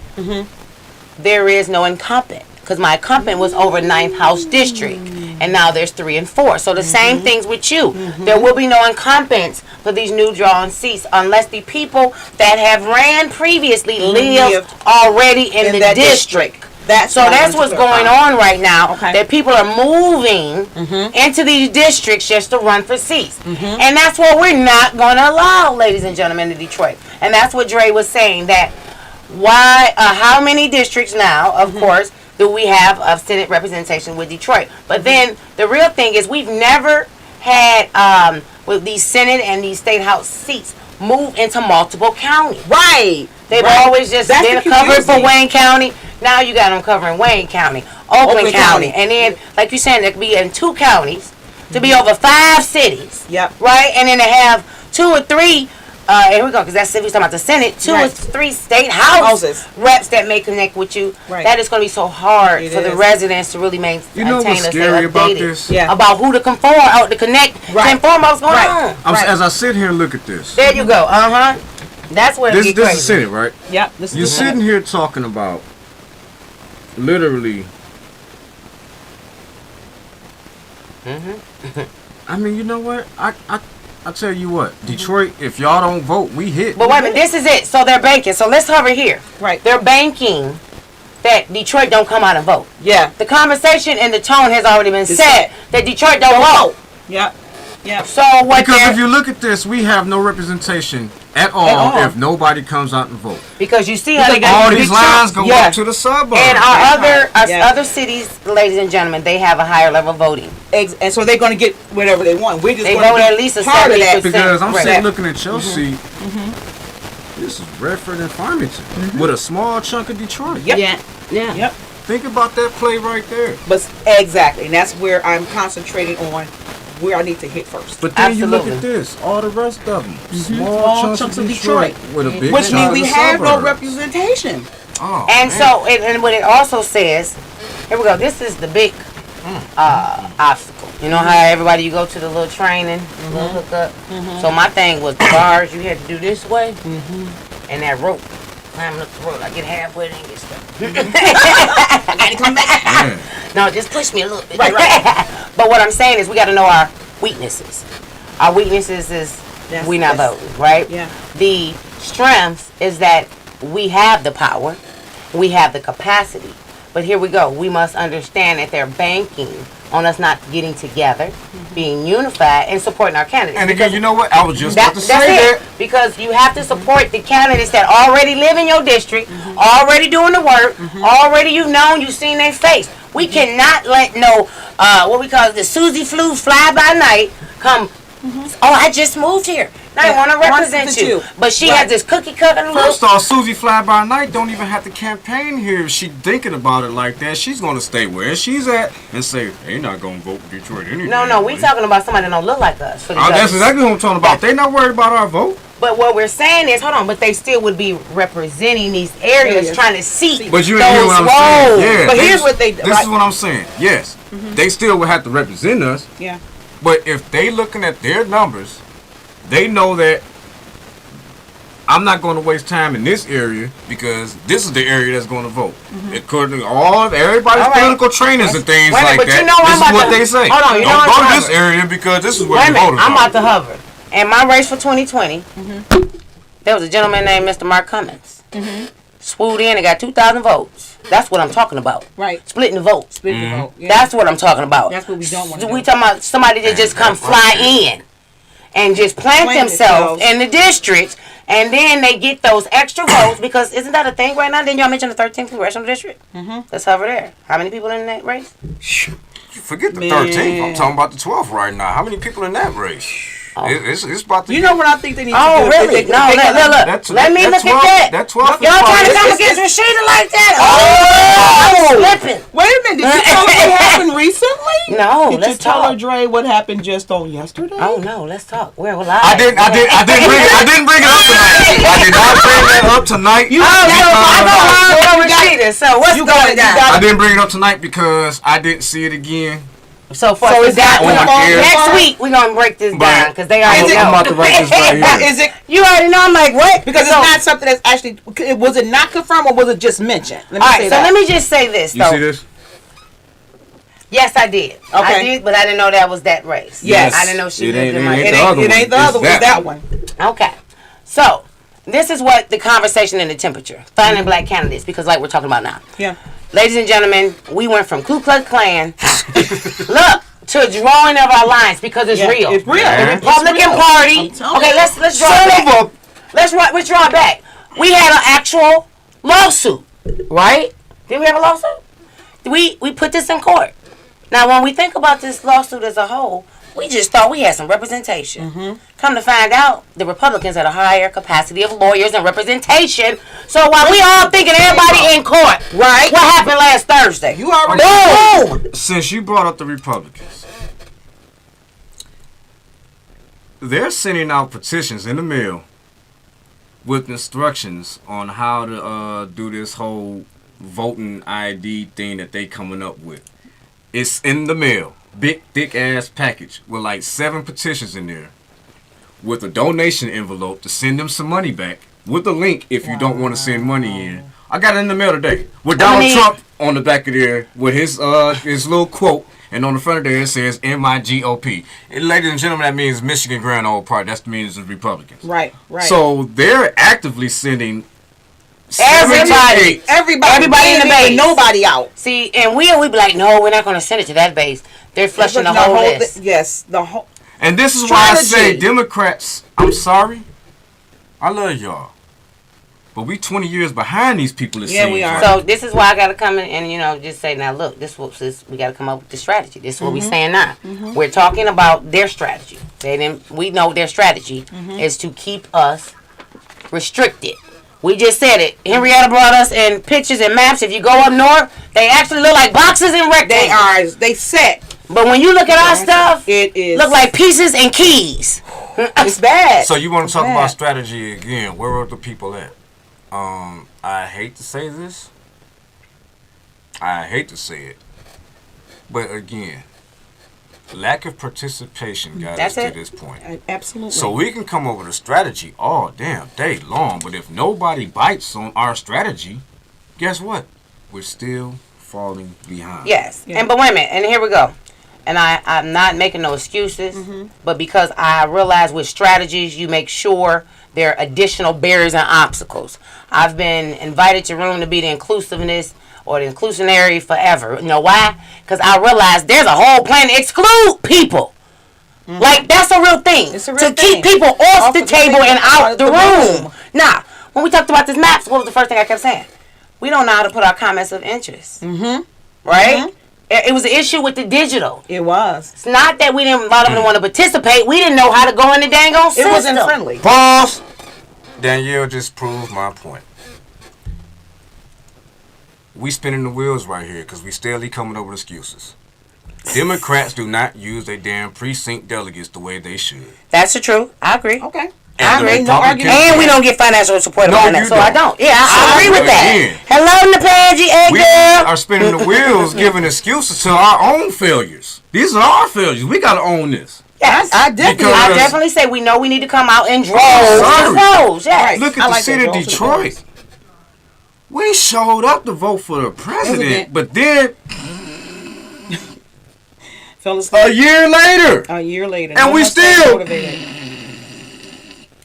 there is no incumbent because my incumbent was over 9th House District, and now there's 3 and 4. So the same things with you. There will be no incumbents for these new drawn seats unless the people that have ran previously live already in the that district. That's So that's what's going on right now. Okay. That people are moving into these districts just to run for seats. And that's what we're not going to allow, ladies and gentlemen, in Detroit. And that's what Dre was saying, that why, how many districts now, of course, do we have of Senate representation with Detroit? But then the real thing is we've never had, with these Senate and these State House seats, move into multiple counties. Right. They've Right. always just That's been the covered for confusing. Wayne County. Now you got them covering Wayne County, Oakland County. And then, like you're saying, there could be in 2 counties to be over 5 cities. Yep. Right? And then to have 2 or 3 here we go, because that's if we're talking about the Senate. 2 Right. is 3 state houses reps that may connect with you. Right. That is going to be so hard for the residents to really maintain. You know what's scary about this? About who to conform, to connect, to inform what's going on. As I sit here and look at this. There you go. That's where this is the Senate, right? Yep. You're sitting here talking about literally. I mean, you know what? I tell you what, Detroit, if y'all don't vote, we hit. But wait a minute, this is it. So they're banking. So let's hover here. Right. They're banking that Detroit don't come out and vote. Yeah. The conversation and the tone has already been set that Detroit don't vote. Yep. Yep. So what? Because if you look at this, we have no representation at all if nobody comes out and vote. Because you see how they got all these lines go up to the suburbs. And our other cities, ladies and gentlemen, they have a higher level of voting. And so they're going to get whatever they want. We just they want vote to at least a part of that. Because I'm sitting looking at your seat. This is Redford and Farmington with a small chunk of Detroit. Yep. Yeah. Yep. Think about that play right there. But exactly, and that's where I'm concentrating on where I need to hit first. But then you look at this, all the rest of them, small chunks of Detroit with a big which means we have no suburbs. representation. Oh, and so, and what it also says, here we go. This is the big obstacle. You know how everybody you go to the little training, little hookup. So my thing was the bars. You had to do this way, and that rope. Climbing up the road, I get halfway and get stuck. I gotta come back. No, just push me a little bit. Right. But what I'm saying is we got to know our weaknesses. Our weaknesses is we not voting, right? Yeah. The strength is that we have the power, we have the capacity. But here we go. We must understand that they're banking on us not getting together, being unified, and supporting our candidates. And again, you know what? I was just about to say that. Because you have to support the candidates that already live in your district, already doing the work, already you've seen their face. We cannot let what we call the Susie Flu fly by night come. Oh, I just moved here. Now I want to represent you. But she has this cookie cutter look. First off, Susie Fly by Night don't even have to campaign here. If she thinking about it like that, she's going to stay where she's at and say, they not going to vote for Detroit anyway. No, we talking about somebody that don't look like us. That's exactly what I'm talking about. They not worried about our vote. But what we're saying is, but they still would be representing these areas, trying to see. But you ain't hear what I'm saying. Yeah, but here's what they do. This is what I'm saying. Yes, they still would have to represent us. Yeah. But if they looking at their numbers, they know that I'm not going to waste time in this area because this is the area that's going to vote. According to everybody's political trainers and things like that, this is what they say. Hold on, don't go to this area because this is where you voted. I'm about to hover. And my race for 2020, there was a gentleman named Mr. Mark Cummins. Swooped in and got 2,000 votes. That's what I'm talking about. Right. Splitting the vote. Splitting the vote. Yeah. That's what I'm talking about. That's what we don't want to do. We talking about somebody that just come fly in and just plant themselves in the districts, and then they get those extra votes because isn't that a thing right now? Didn't y'all mention the 13th congressional district? Let's hover there. How many people in that race? Forget the 13th. I'm talking about the 12th right now. How many people in that race? It's about to. You know what I think they need to do? Oh, really? No, look. Let me look at that. That 12th. Y'all trying to come against Rashida like that? Oh, I'm slipping. Wait a minute. Did you tell her what happened recently? No, Did you tell her, Dre, what happened just on yesterday? Oh no, let's talk. We're live. I didn't bring it up tonight. I did not bring it up tonight. I know Rashida. So what's going down? I didn't bring it up tonight because I didn't see it again. So is that next week we're gonna break this down because they already know. I'm about to write this right here. Is it? You already know. I'm like, what? Because it's not something that's actually. Was it not confirmed or was it just mentioned? Let me just say this. You see this? Yes, I did. Okay. I did, but I didn't know that was that race. Yes. I didn't know she lived in my. It ain't the other one. It's that one. Okay. So this is what the conversation and the temperature. Finding black candidates because like we're talking about now. Yeah. Ladies and gentlemen, we went from Ku Klux Klan, look, to drawing of our lines because it's real. It's real. The Republican Party. Okay, let's draw back. Let's withdraw back. We had an actual lawsuit, right? Did we have a lawsuit? We put this in court. Now, when we think about this lawsuit as a whole, we just thought we had some representation. Come to find out, the Republicans had a higher capacity of lawyers and representation. So while we all thinking everybody in court, right? What happened last Thursday? You already boom. Since you brought up the Republicans, they're sending out petitions in the mail with instructions on how to do this whole voting ID thing that they coming up with. It's in the mail. Big, thick ass package with like 7 petitions in there with a donation envelope to send them some money back with a link if you don't want to send money in. I got it in the mail today with Donald Trump on the back of there with his little quote, and on the front of there it says MIGOP. And ladies and gentlemen, that means Michigan Grand Old Party. That means the Republicans. Right. So they're actively sending Everybody in the base. Nobody out. See, and we be like, no, we're not going to send it to that base. They're flushing the whole list. Yes, the whole. And this is why I say Democrats, I'm sorry, I love y'all, but we 20 years behind these people. Yeah, we are. So this is why I got to come in and just say, now look, we got to come up with the strategy. This is what we're saying now. We're talking about their strategy. We know their strategy is to keep us restricted. We just said it. Henrietta brought us in pictures and maps. If you go up north, they actually look like boxes and rectangles. They set. But when you look at our stuff, it is look like pieces and keys. It's bad. So you want to talk about strategy again? Where are the people at? I hate to say this. I hate to say it. But again, lack of participation got us to this point. Absolutely. So we can come up with a strategy all damn day long, but if nobody bites on our strategy, guess what? We're still falling behind. Yes. Yeah. But wait a minute, and here we go. And I'm not making no excuses, but because I realize with strategies, you make sure there are additional barriers and obstacles. I've been invited to room to be the inclusiveness or the inclusionary forever. You know why? Because I realize there's a whole plan to exclude people. Like, that's a real thing. It's a real to keep people off the table and out the room. Now, when we talked about this maps, what was the first thing I kept saying? We don't know how to put our comments of interest. Right? It was an issue with the digital. It was. It's not that we didn't, a lot of them want to participate. We didn't know how to go in the dang on system. It wasn't friendly. Pause. Danielle just proved my point. We spinning the wheels right here because we steadily coming up with excuses. Democrats do not use their damn precinct delegates the way they should. That's the truth. I agree. Okay. I agree. No argument. And we don't get financial support behind that, so I don't. Yeah, I agree with that. Hello, Napaji, we are spinning the wheels, giving excuses to our own failures. These are our failures. We got to own this. Yes, I definitely say we know we need to come out and droves. Yes. Look at the city of Detroit. We showed up to vote for the president, but then a year later, and we still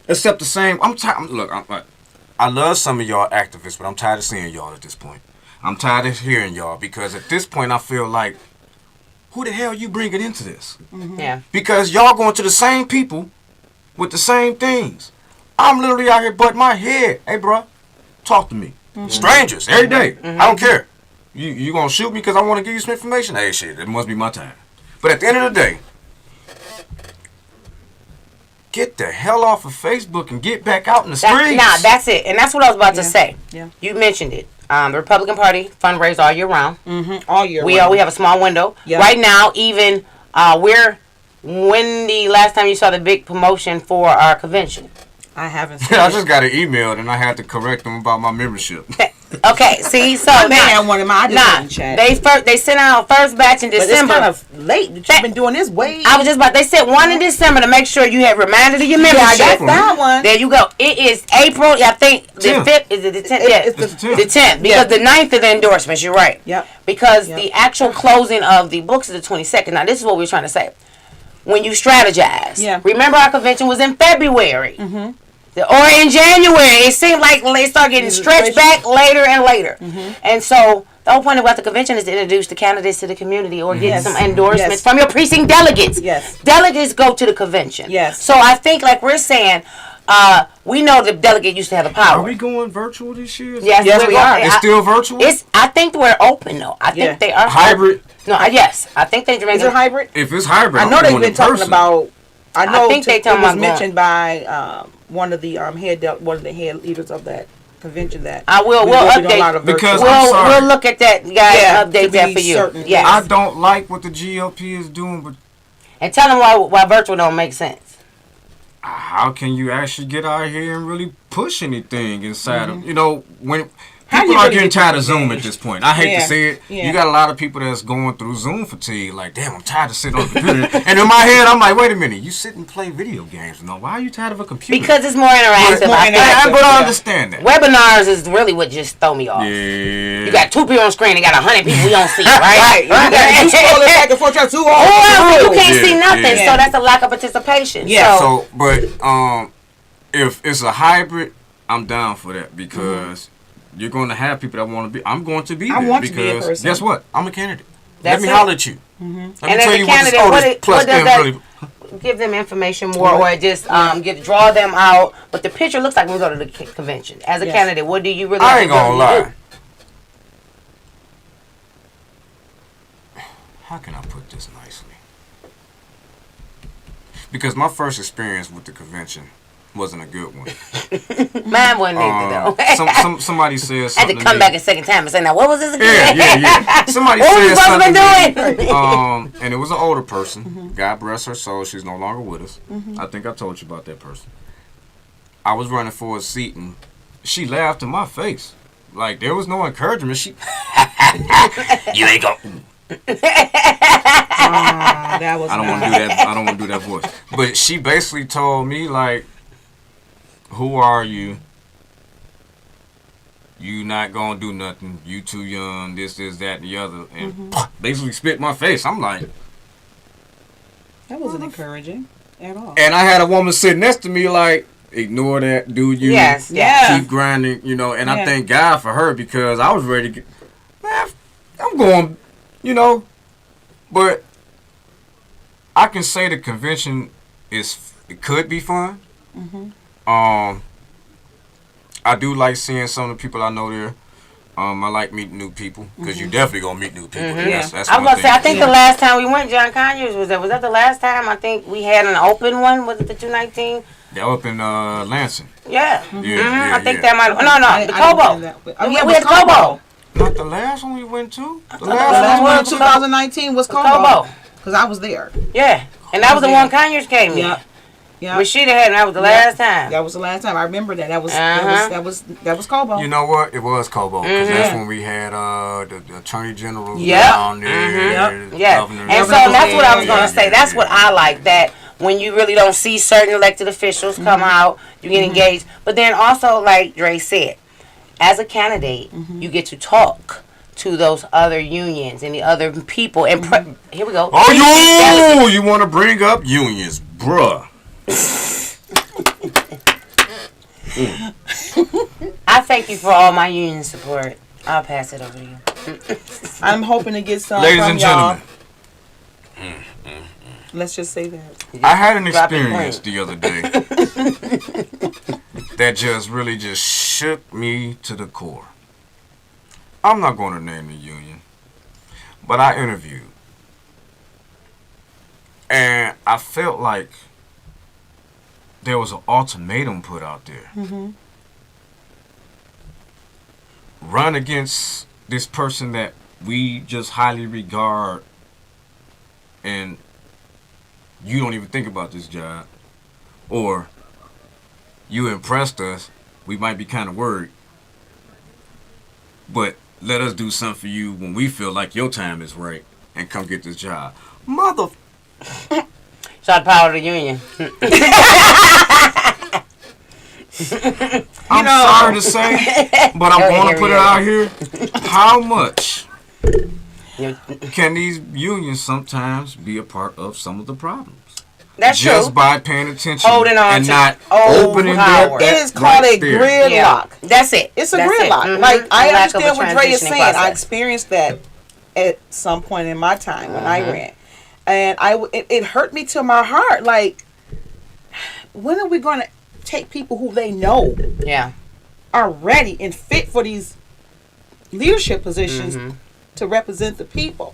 accept the same. I'm tired. Look, I love some of y'all activists, but I'm tired of seeing y'all at this point. I'm tired of hearing y'all because at this point I feel like, who the hell you bringing into this? Yeah. Because y'all going to the same people with the same things. I'm literally out here butting my head. Hey, bro, talk to me. Strangers every day. I don't care. You gonna shoot me because I want to give you some information? Hey, shit, it must be my time. But at the end of the day, get the hell off of Facebook and get back out in the streets. Nah, that's it. And that's what I was about to say. Yeah. You mentioned it. The Republican Party fundraise all year round. All year round. We have a small window. Yep. Right now, even when the last time you saw the big promotion for our convention? I haven't seen I just got an email and I had to correct them about my membership. Okay, see, so they sent out first batch in December. But it's kind of late. You've been doing this way. I was just about. They said one in December to make sure you had reminded of your membership. Yeah, I got that one. There you go. It is April. I think the 5th. Is it the 10th? Yeah, it's the 10th. The 10th because the 9th of the endorsements. You're right. Yep. Because the actual closing of the books is the 22nd. Now this is what we're trying to say. When you strategize. Yeah. Remember our convention was in February. Or in January, it seemed like they start getting stretched back later and later. And so the whole point about the convention is to introduce the candidates to the community or get some endorsements from your precinct delegates. Yes. Delegates go to the convention. Yes. So I think, like we're saying, we know the delegate used to have the power. Are we going virtual this year? Yes, we are. It's still virtual? I think we're open, though. I think they are. Hybrid? No, yes. I think they... Is it hybrid? If it's hybrid, I know they've been talking about... I think they it was mentioned by one of the head leaders of that convention that we'll update because we'll look at that guys update that for you. Yes. I don't like what the GOP is doing, but and tell them why virtual don't make sense. how can you actually get out here and really push anything inside of, when How people you are really getting get tired of Zoom at this point. I hate to say it. Yeah. You got a lot of people that's going through Zoom fatigue. Like, damn, I'm tired of sitting on the computer. And in my head, I'm like, wait a minute. You sit and play video games. No, why are you tired of a computer? Because it's more interactive. But I understand that. Webinars is really what just throw me off. Yeah. You got 2 people on screen and got 100 people we don't see, right? You scrolling back and forth, trying to do all you can't see nothing, so that's a lack of participation. Yeah. So, but if it's a hybrid, I'm down for that because you're going to have people that want to be. I'm going to be there. I want to be a person. Guess what? I'm a candidate. That's Let me it. holler at you. And Let me as tell a you candidate, what this what does M that really. give them information more, or just draw them out? But the picture looks like when we go to the convention. As a candidate, what do you really? I ain't gonna lie. How can I put this nicely? Because my first experience with the convention wasn't a good one. Mine wasn't either though. Somebody said I had something. to come back a second time and say, "Now, what was this again?" Yeah. Somebody What said was supposed to something. be doing? And it was an older person. God bless her soul. She's no longer with us. I think I told you about that person. I was running for a seat and she laughed in my face. Like there was no encouragement. She, you ain't going. That was. I don't want to do that. I don't want to do that voice. But she basically told me like, "Who are you? You not gonna do nothing. You too young. This, that, and the other." And basically spit in my face. I'm like, That wasn't encouraging at all. and I had a woman sitting next to me like, "Ignore that, do you? Yes. Keep grinding, And I thank God for her because I was ready to get. Man, I'm going, but I can say the convention it could be fun. I do like seeing some of the people I know there. I like meeting new people because you definitely gonna meet new people. That's I was gonna say, I think the last time we went, John Conyers was that. Was that the last time? I think we had an open one. Was it the 219? They're up in Lansing. Yeah. Yeah, I think that might. No, the Kobo. Oh, we had Kobo. Not the last one we went to. The The last one in 2019 was Kobo. because I was there. Yeah, and that was the one Conyers came in. Yeah. But she had, and that was the last time. That was the last time. I remember that. That was Kobo. You know what? It was Kobo. 'Cause that's when we had the Attorney General down there. Yeah. And so that's what I was going to say. That's what I like, that when you really don't see certain elected officials come out, you get engaged. But then also, like Dre said, as a candidate, you get to talk to those other unions and the other people. And here we go. Oh, you want to bring up unions, bruh. I thank you for all my union support. I'll pass it over to you. I'm hoping to get some Ladies from and y'all. gentlemen, Let's just say that. I had an experience the other day that just really shook me to the core. I'm not going to name the union, but I interviewed. And I felt like there was an ultimatum put out there. Run against this person that we just highly regard, and you don't even think about this job, or you impressed us, we might be kind of worried, but let us do something for you when we feel like your time is right and come get this job. Mother. Shout power to the union. I'm sorry to say, but I'm going to put it out here. How much can these unions sometimes be a part of some of the problems? That's just true. by paying attention Holding on and to not old opening power. their It is called a gridlock. That's it. It's a That's gridlock. it. Like I Lack of a understand what Dre is transitioning saying. I process. experienced that at some point in my time when I ran, and it hurt me to my heart. Like, when are we going to take people who they know are ready and fit for these leadership positions to represent the people,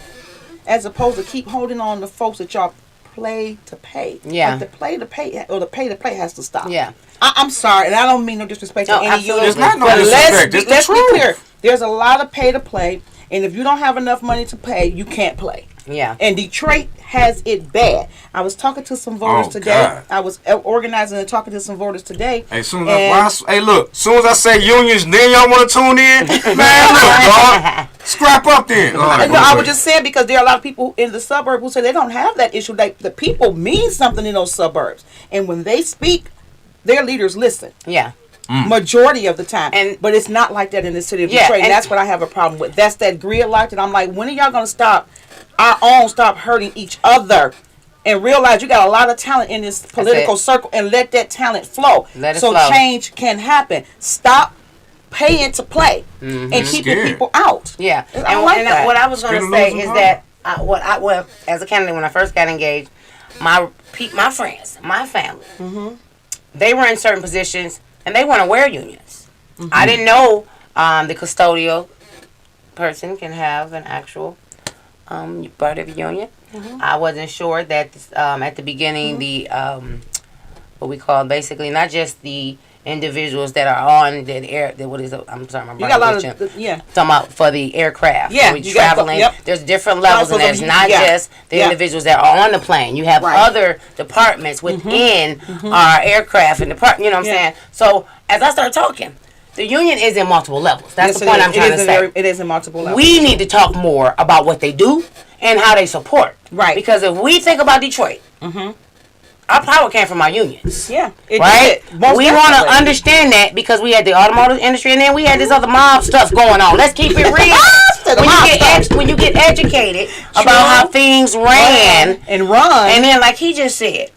as opposed to keep holding on to folks that y'all play to pay? Yeah. Like the play to pay or the pay to play has to stop. Yeah. I'm sorry, and I don't mean no disrespect to any absolutely. union. There's not no But disrespect. It's the let's be truth. clear. There's a lot of pay to play, And if you don't have enough money to pay, you can't play. Yeah. And Detroit has it bad. I was talking to some voters today. God. I was organizing and talking to some voters today. Hey, soon as soon as I say unions, then y'all want to tune in? Man, look, dog. Scrap up then. I was just saying because there are a lot of people in the suburb who say they don't have that issue. Like, the people mean something in those suburbs. And when they speak, their leaders listen. Yeah. Majority of the time. But it's not like that in the city of Detroit. And that's what I have a problem with. That's that gridlock that I'm like, when are y'all going to stop hurting each other and realize you got a lot of talent in this political circle and let that talent flow. Change can happen. Stop paying to play and keeping people out. Yeah. What I was going to say is that as a candidate, when I first got engaged, my friends, my family, they were in certain positions and they weren't aware of unions. I didn't know the custodial person can have an actual part of a union. I wasn't sure that at the beginning the what we call basically not just the individuals that are on the air. What is it? I'm sorry, my brain. You got a lot of talking about for the aircraft. Yeah, you traveling. There's different levels, and there's not just the individuals that are on the plane. You have other departments within our aircraft and department. You know what I'm saying? So as I start talking, the union is in multiple levels. That's the point I'm trying to say. It is in multiple levels. We need to talk more about what they do and how they support. Right. Because if we think about Detroit, our power came from our unions. Yeah. Right? We want to understand that because we had the automotive industry and then we had this other mob stuff going on. Let's keep it real. When you get educated about how things ran and then like he just said,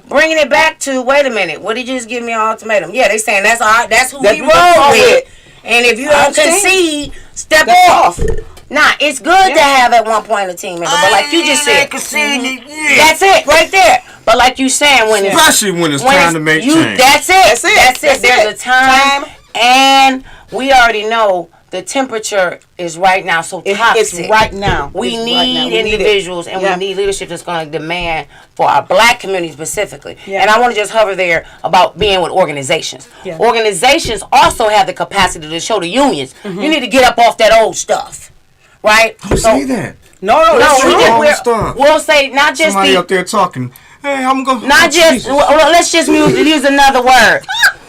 bringing it back to, wait a minute, what did you just give me an ultimatum? Yeah, they saying that's who we roll with. And if you don't concede, step off. Nah, it's good to have at one point a team member, but like you just said, that's it right there. But like you saying, especially when it's time to make change. That's it. There's a time, and we already know the temperature is right now so toxic. It's right now. We need individuals and we need leadership that's going to demand for our black community specifically. Yeah. And I want to just hover there about being with organizations. Yeah. Organizations also have the capacity to show the unions, you need to get up off that old stuff. Right? Don't say that. No. We'll say not just somebody up there talking. Hey, I'm going. Not just. Let's just use another word.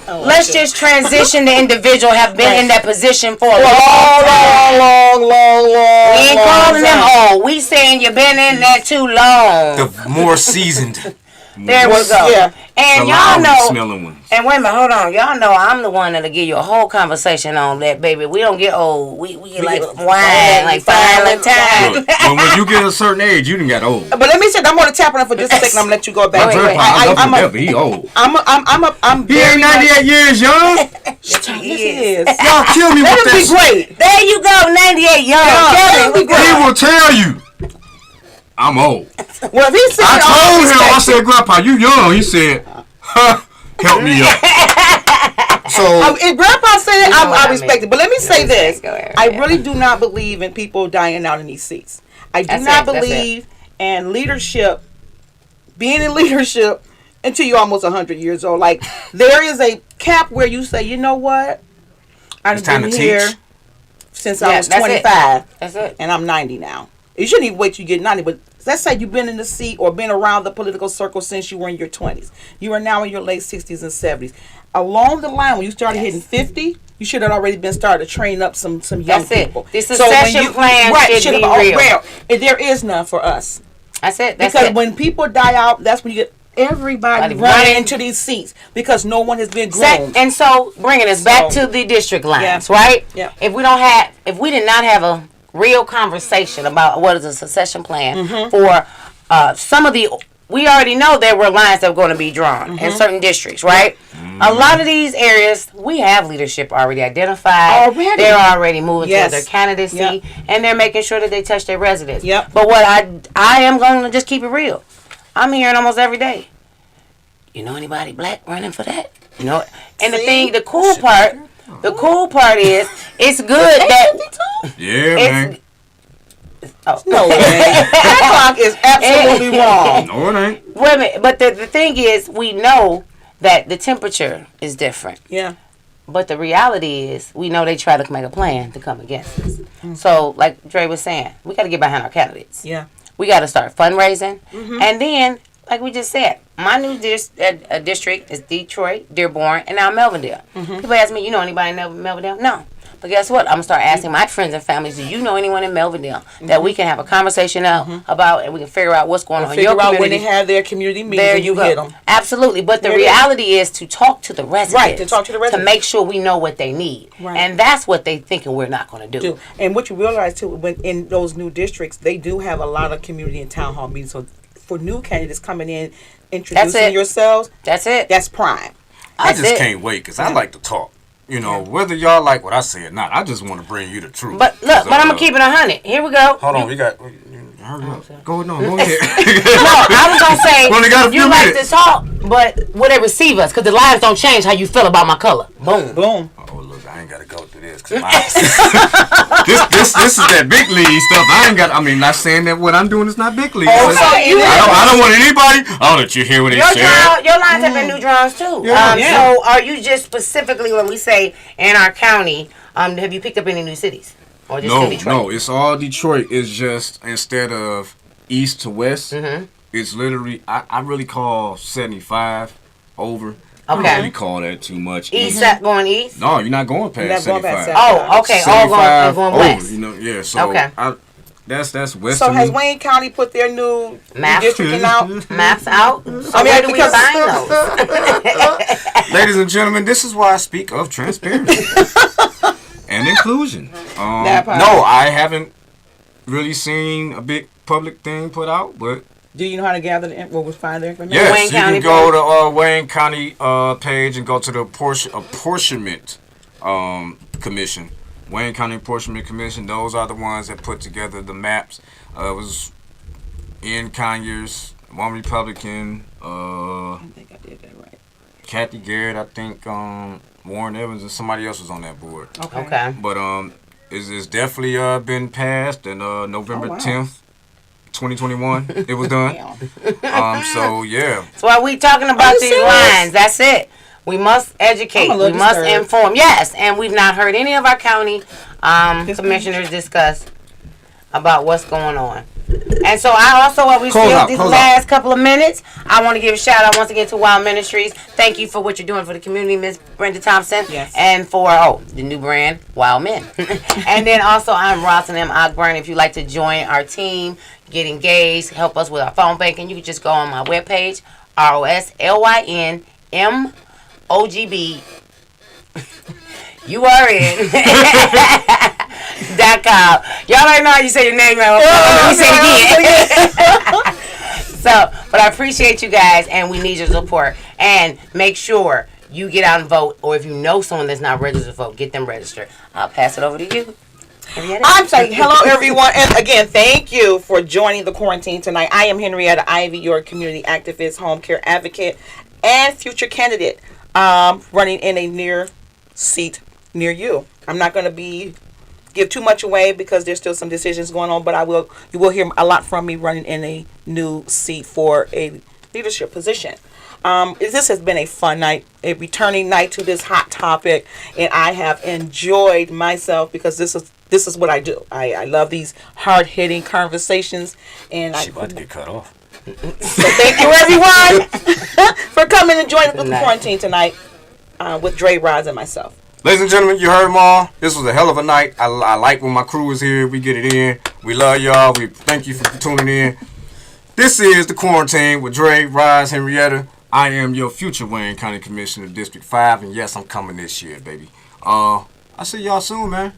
Let's just transition the individual have been in that position for a long. We ain't calling them old. We saying you've been in there too long. The more seasoned. There we go. Yeah. And y'all know. Smelling ones. And wait a minute, hold on. Y'all know I'm the one that'll give you a whole conversation on that, baby. We don't get old. We get like wine, like fine time. Look, when you get a certain age, you done got old. But let me say, I'm going to tap on it for just a second. I'm going to let you go back. He old. He ain't 98 years young. He is. Y'all kill me with that. Great. There you go, 98 young. He will tell you. I'm old. Well, if he said, I told him, I said, Grandpa, you young. He said, help me up. So if Grandpa said it, I respect it. But let me say this. I really do not believe in people dying out in these seats. I do not believe in leadership, being in leadership until you're almost 100 years old. Like, there is a cap where you say, you know what? I've been here since I was 25. That's it. And I'm 90 now. You shouldn't even wait till you get 90, but let's say you've been in the seat or been around the political circle since you were in your 20s. You are now in your late 60s and 70s. Along the line, when you started hitting 50, you should have already been started to train up some young people. The succession plan should be real. And there is none for us. That's it. Because when people die out, that's when you get everybody running into these seats because no one has been groomed. And so, bringing us back to the district lines, right? Yeah. If we did not have a real conversation about what is a succession plan for some of the, we already know there were lines that were going to be drawn in certain districts, right? A lot of these areas, we have leadership already identified. They're already moving towards their candidacy, and they're making sure that they touch their residents. But what I am going to just keep it real. I'm hearing almost every day, you know anybody black running for that? You know, and the cool part is, it's good that... Yeah, man. No, man. That clock is absolutely wrong. No, it ain't. Wait a minute, but the thing is, we know that the temperature is different. Yeah. But the reality is, we know they try to make a plan to come against us. So, like Dre was saying, we got to get behind our candidates. Yeah. We got to start fundraising. And then, like we just said, my new district is Detroit, Dearborn, and now Melvindale. People ask me, you know anybody in Melvindale? No. But guess what? I'm going to start asking my friends and families, do you know anyone in Melvindale that we can have a conversation about and we can figure out what's going on in your community? When they have their community meetings, there you go. hit them. Absolutely. But the reality is to talk to the residents. Right, to talk to the residents. To make sure we know what they need. Right. And that's what they thinking we're not going to do. And what you realize, too, when in those new districts, they do have a lot of community and town hall meetings. So for new candidates coming in, introducing yourselves, that's it. That's prime. I just can't wait because I like to talk. You know, whether y'all like what I say or not, I just want to bring you the truth. But look, but I'm going to keep it 100. Here we go. Hold on, we got... Hurry up. Go ahead. No, I was going to say, you like to talk, but will they receive us? Because the lives don't change how you feel about my color. Boom. Boom. Oh, look, I ain't got to go through this. Cause this is that big league stuff. Not saying that what I'm doing is not big league. I don't want anybody. I'll let you hear what they say. Your lines have been new draws, too. So are you just specifically, when we say in our county, have you picked up any new cities? Or just no, it's all Detroit. It's just instead of east to west, it's literally I really call 75 over. Okay. I don't really call that too much. East going east? No, you're not going past 75. Oh, okay. All going west. You know, yeah. So okay. That's western. So has Wayne County put their new districting out? Maps out? So where do we find those? Ladies and gentlemen, this is why I speak of transparency. And inclusion. No, I haven't really seen a big public thing put out, but... Do you know how to gather what was find their information? Yes, Wayne County can go to Wayne County page and go to the apportionment commission. Wayne County Apportionment Commission, those are the ones that put together the maps. It was Ian Conyers, one Republican, I think I did that right. Kathy Garrett, I think Warren Evans and somebody else was on that board. Okay. But it's definitely been passed, and November 10th, 2021, it was done. So yeah. So while we talking about these lines, that's it. We must educate. We must inform. Yes, and we've not heard any of our county commissioners discuss about what's going on. And so I also, while we still these last couple of minutes, I want to give a shout out once again to Wild Ministries. Thank you for what you're doing for the community, Miss Brenda Thompson. Yes. And for the new brand, Wild Men. And then also I'm Roslyn M. Ogburn. If you'd like to join our team, get engaged, help us with our phone banking, you can just go on my webpage, ROSLYNMOGB. URN.com. Y'all already know how you say your name right. Let me say it again. So, but I appreciate you guys, and we need your support. And make sure you get out and vote, or if you know someone that's not registered to vote, get them registered. I'll pass it over to you. I'm saying hello, everyone, and again, thank you for joining the quarantine tonight. I am Henrietta Ivy, your community activist, home care advocate, and future candidate, running in a near seat near you. I'm not going to give too much away because there's still some decisions going on, but you will hear a lot from me running in a new seat for a leadership position. This has been a fun night, a returning night to this hot topic, and I have enjoyed myself because this is what I do. I love these hard-hitting conversations, and she about to get cut off. So thank you, everyone, for coming and joining us with the quarantine tonight with Dre, Roz, and myself. Ladies and gentlemen, you heard them all. This was a hell of a night. I like when my crew is here. We get it in. We love y'all. We thank you for tuning in. This is The Quarantine with Dre, Roz, Henrietta. I am your future Wayne County Commissioner, District 5, and yes, I'm coming this year, baby. I'll see y'all soon, man.